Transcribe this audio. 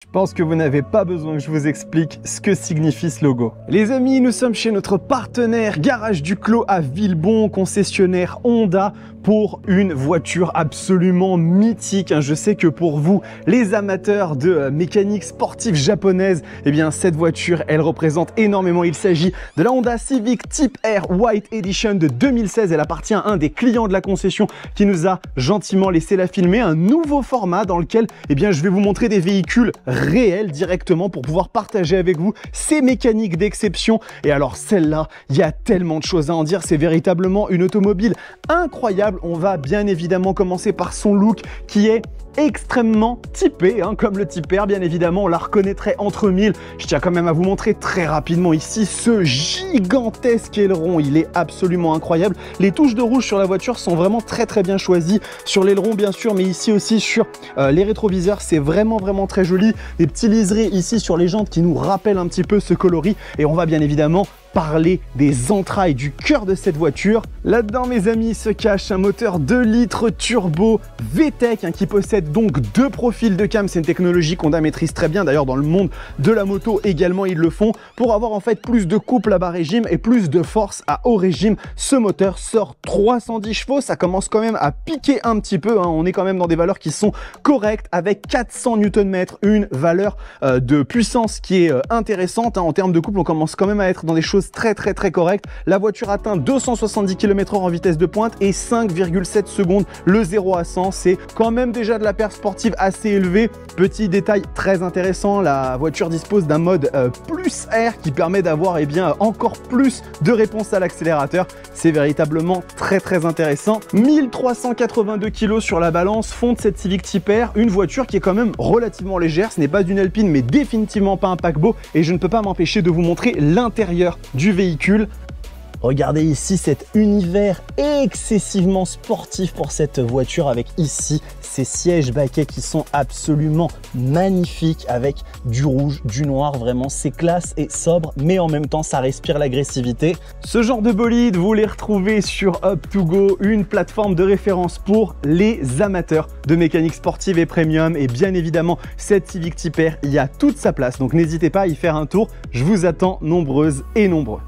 Je pense que vous n'avez pas besoin que je vous explique ce que signifie ce logo. Les amis, nous sommes chez notre partenaire Garage Duclos à Villebon, concessionnaire Honda, pour une voiture absolument mythique. Je sais que pour vous, les amateurs de mécanique sportive japonaise, eh bien cette voiture, elle représente énormément. Il s'agit de la Honda Civic Type R White Edition de 2016. Elle appartient à un des clients de la concession qui nous a gentiment laissé la filmer. Un nouveau format dans lequel, eh bien, je vais vous montrer des véhicules réels directement pour pouvoir partager avec vous ces mécaniques d'exception. Et alors celle-là, il y a tellement de choses à en dire. C'est véritablement une automobile incroyable. On va bien évidemment commencer par son look qui est extrêmement typé, comme le Type R, bien évidemment, on la reconnaîtrait entre mille. Je tiens quand même à vous montrer très rapidement ici ce gigantesque aileron, il est absolument incroyable. Les touches de rouge sur la voiture sont vraiment très bien choisies, sur l'aileron bien sûr, mais ici aussi sur les rétroviseurs, c'est vraiment très joli. Des petits liserés ici sur les jantes qui nous rappellent un petit peu ce coloris, et on va bien évidemment parler des entrailles du cœur de cette voiture. Là-dedans, mes amis, se cache un moteur 2 litres turbo VTEC qui possède donc 2 profils de cam. C'est une technologie qu'Honda maîtrise très bien. D'ailleurs, dans le monde de la moto également, ils le font pour avoir en fait plus de couple à bas régime et plus de force à haut régime. Ce moteur sort 310 chevaux. Ça commence quand même à piquer un petit peu. On est quand même dans des valeurs qui sont correctes avec 400 Nm, une valeur de puissance qui est intéressante. En termes de couple, on commence quand même à être dans des choses très correctes. La voiture atteint 270 km/h en vitesse de pointe et 5,7 secondes le 0 à 100. C'est quand même déjà de la perf sportive assez élevée. Petit détail très intéressant, la voiture dispose d'un mode plus air qui permet d'avoir encore plus de réponse à l'accélérateur. C'est véritablement très intéressant. 1382 kg sur la balance font de cette Civic Type R une voiture qui est quand même relativement légère. Ce n'est pas une Alpine, mais définitivement pas un paquebot, et je ne peux pas m'empêcher de vous montrer l'intérieur du véhicule. Regardez ici cet univers excessivement sportif pour cette voiture, avec ici ces sièges baquets qui sont absolument magnifiques avec du rouge, du noir. Vraiment, c'est classe et sobre, mais en même temps ça respire l'agressivité. Ce genre de bolide, vous les retrouvez sur Up2Go, une plateforme de référence pour les amateurs de mécanique sportive et premium. Et bien évidemment, cette Civic Type R, il y a toute sa place, donc n'hésitez pas à y faire un tour. Je vous attends nombreuses et nombreux.